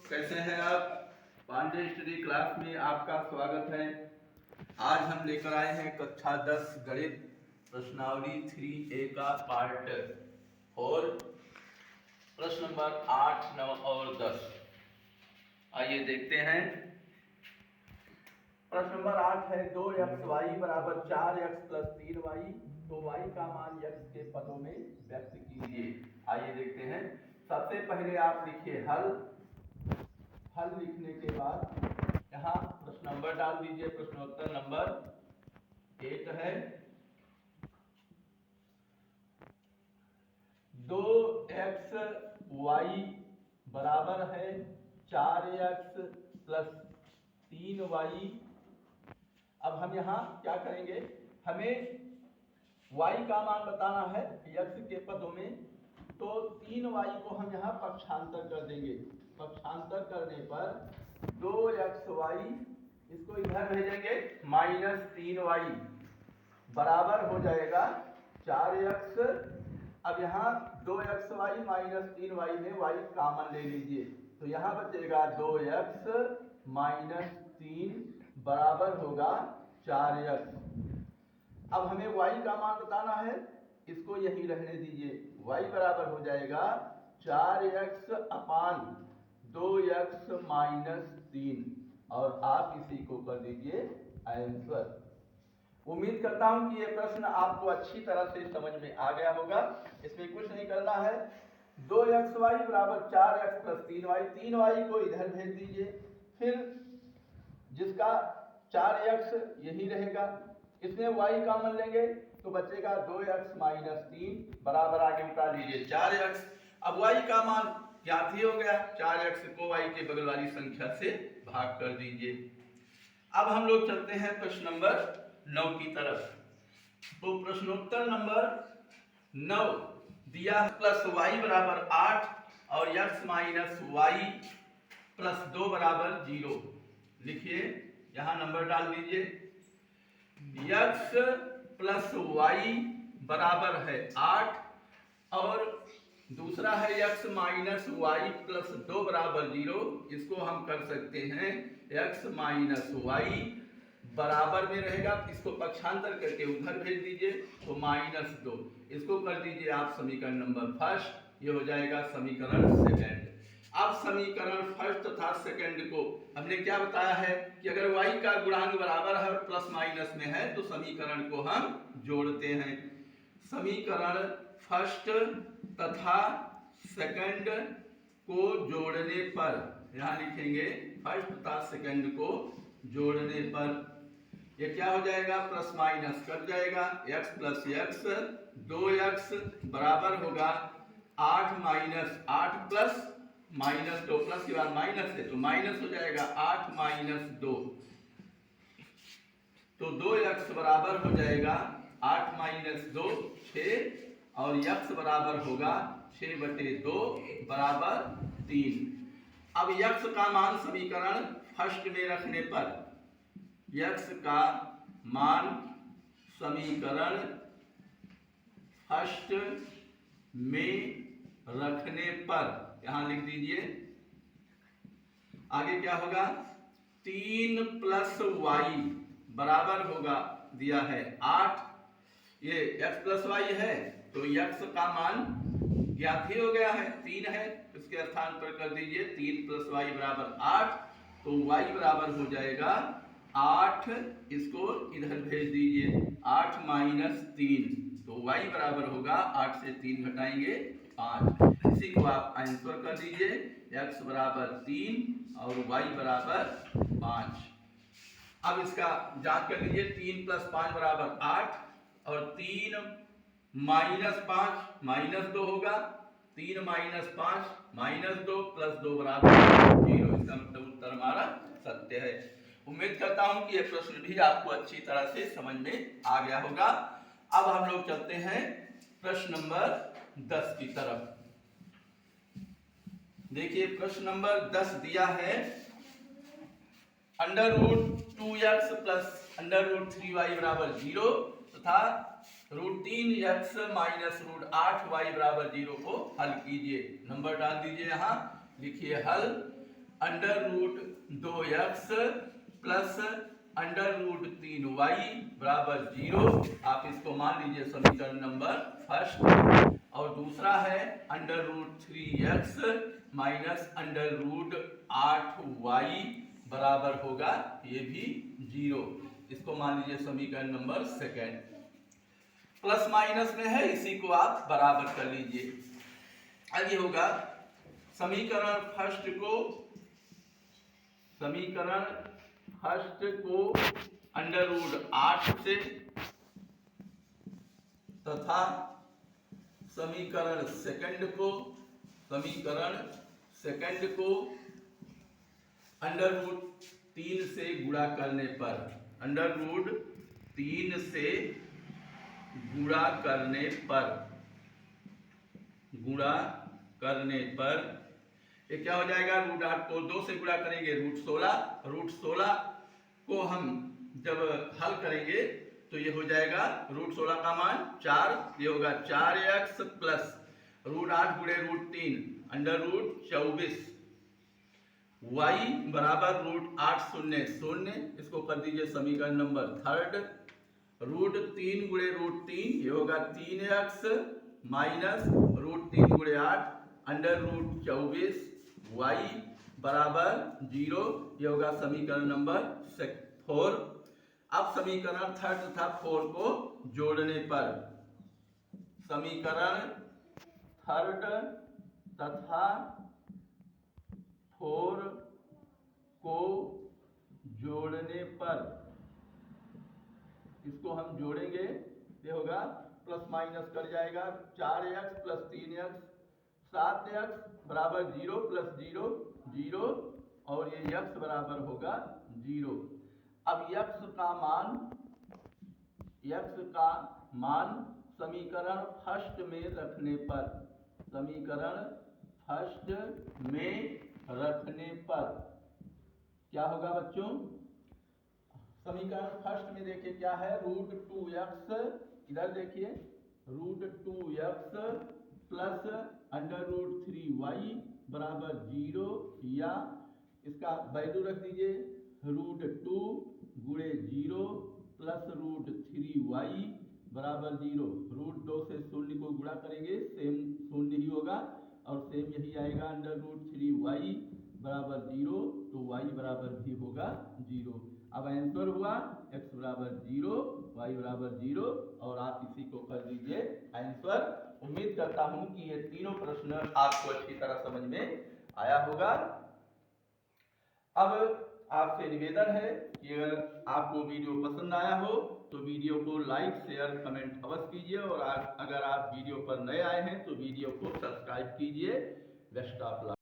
कैसे हैं आप? पांडे स्टडी क्लास में आपका स्वागत है। आज हम लेकर आए हैं कक्षा 10 गणित प्रश्नावली 3A का पार्ट 4 प्रश्न नंबर 8, 9 और 10। आइए देखते हैं। प्रश्न नंबर 8 है 2xy बराबर 4x प्लस 3y, तो y का मान x के पदों में व्यक्त कीजिए। आइए देखते हैं। सबसे पहले आप लिखिए हल लिखने के बाद यहाँ प्रश्न नंबर डाल दीजिए। प्रश्नोत्तर नंबर 8 है 2xy बराबर है 4x प्लस 3y। अब हम यहाँ क्या करेंगे, हमें y का मान बताना है x के पदों में, तो 3y को हम यहाँ पक्षांतर कर देंगे। पक्षांतर करने पर 2xy इसको इधर भेजेंगे -3y बराबर हो जाएगा 4x। अब यहाँ 2xy -3y में y कॉमन ले लीजिए, तो यहाँ बचेगा 2x -3 बराबर होगा 4x। अब हमें y का मान बताना है, इसको यही रहने दीजिए। y बराबर हो जाएगा 4x अपान 2x -3 और आप इसी को कर दीजिए आंसर। उम्मीद करता हूं कि ये प्रश्न आपको अच्छी तरह से समझ में आ गया होगा। इसमें कुछ नहीं करना है। 2xy बराबर 4x प्लस 3y, 3y को इधर भेज दीजिए, फिर जिसका 4x यही रहेगा, इसमें y कॉमन लेंगे तो बचेगा 2x -3 बराबर आगे उठा लीजिए 4x। अब y का मान ज्ञात ही हो गया, 4x को y के बगल वाली संख्या से भाग कर दीजिए। अब हम लोग चलते हैं प्रश्न नंबर 9 की तरफ। तो प्रश्नोत्तर नंबर 9 दिया प्लस y बराबर 8 और x माइनस y प्लस 2 बराबर 0। लिखिए, यहाँ नंबर डाल दीजिए। x प्लस y बराबर है 8 और दूसरा है x माइनस y प्लस 2 बराबर 0। इसको हम कर सकते हैं x माइनस y बराबर में रहेगा, इसको पक्षांतर करके उधर भेज दीजिए तो -2। इसको कर दीजिए आप समीकरण नंबर फर्स्ट, ये हो जाएगा समीकरण सेकंड। अब समीकरण फर्स्ट तथा सेकंड को हमने क्या बताया है कि अगर y का गुणांक बराबर है और प्लस माइनस में है तो समीकरण को हम जोड़ते हैं। समीकरण फर्स्ट तथा सेकंड को जोड़ने पर, यहाँ लिखेंगे फर्स्ट तथा सेकंड को जोड़ने पर ये क्या हो जाएगा, प्लस माइनस कट जाएगा, x प्लस x 2x बराबर होगा 8 माइनस 8 प्लस -2, प्लस के बाद माइनस है तो माइनस हो जाएगा 8 माइनस 2, तो 2x बराबर हो जाएगा 8 माइनस 2 6 और x बराबर होगा 6/2 बराबर 3। अब x का मान समीकरण फर्स्ट में रखने पर, x का मान समीकरण फर्स्ट में रखने पर यहां लिख दीजिए। आगे क्या होगा, 3 प्लस y बराबर होगा, दिया है 8, ये x प्लस y है तो x का मान ज्ञात ही हो गया है, 3 है, इसके स्थान पर कर दीजिए 3 प्लस y बराबर 8, तो y बराबर हो जाएगा 8, इसको इधर भेज दीजिए 8 माइनस 3, तो y बराबर होगा 8 से 3 घटाएंगे 5। इसी को आप आंसर कर दीजिए, x बराबर 3 और y बराबर 5। अब इसका जांच कर लीजिए, 3 प्लस 5 बराबर 8 और 3 माइनस 5 -2 होगा, 3 माइनस 5 -2 प्लस 2 बराबर 0। इसका मतलब उत्तर हमारा सत्य है। उम्मीद करता हूं कि यह प्रश्न भी आपको अच्छी तरह से समझ में आ गया होगा। अब हम लोग चलते हैं प्रश्न नंबर 10 की तरफ। देखिए, प्रश्न नंबर 10 दिया है √2x प्लस √3y बराबर 0 तथा √3x माइनस √8y बराबर 0 को हल कीजिए। नंबर डाल दीजिए, यहाँ लिखिए हल under root 2x plus under root 3y बराबर 0। आप इसको मान लीजिए समीकरण नंबर फर्स्ट। और दूसरा है under root 3x minus under root 8y बराबर होगा ये भी 0। इसको मान लीजिए समीकरण नंबर सेकेंड। प्लस माइनस में है, इसी को आप बराबर कर लीजिए। अब ये होगा समीकरण फर्स्ट को अंडर रूट 8 से तथा समीकरण सेकंड को अंडर रूट 3 से गुणा करने पर, अंडर रूट 3 से गुणा करने पर ये क्या हो जाएगा, रूट 8 को 2 से गुणा करेंगे रूट 16। रूट 16 को हम जब हल करेंगे तो ये हो जाएगा रूट 16 का मान 4। ये होगा 4x प्लस रूट 8 गुणे रूट 3 अंडर रूट 24 y बराबर रूट 8 शून्य शून्य। इसको कर दीजिए समीकरण नंबर थर्ड। रूट 3 गुणे रूट 3 ये होगा 3x माइनस रूट 3 गुणे 8 अंडर रूट 24 y बराबर 0। ये होगा समीकरण नंबर 4। अब समीकरण थर्ड तथा 4 को जोड़ने पर, समीकरण थर्ड तथा 4 को जोड़ने पर इसको हम जोड़ेंगे, ये होगा प्लस माइनस कर जाएगा 4x प्लस 3x 7x बराबर 0 प्लस 0 0 और ये x बराबर होगा 0। अब x का मान समीकरण फर्स्ट में रखने पर क्या होगा बच्चों, समीकरण फर्स्ट में देखिए क्या है, रूट 2x, इधर देखिए root 2x plus under root 3y बराबर 0 या इसका वैल्यू रख दीजिए रूट 2 गुणे 0 प्लस रूट 3y बराबर 0। रूट 2 से शून्य को गुणा करेंगे सेम शून्य ही होगा और सेम यही आएगा अंडर रूट 3y बराबर 0, तो y बराबर भी होगा 0। अब आंसर हुआ x बराबर 0 y बराबर 0 और आप इसी को कर दीजिए आंसर। उम्मीद करता हूं कि ये तीनों प्रश्न आपको अच्छी तरह समझ में आया होगा। अब आपसे निवेदन है कि अगर आपको वीडियो पसंद आया हो तो वीडियो को लाइक शेयर कमेंट अवश्य कीजिए और अगर आप वीडियो पर नए आए हैं तो वीडियो को सब्सक्राइब कीजिए। Best of luck.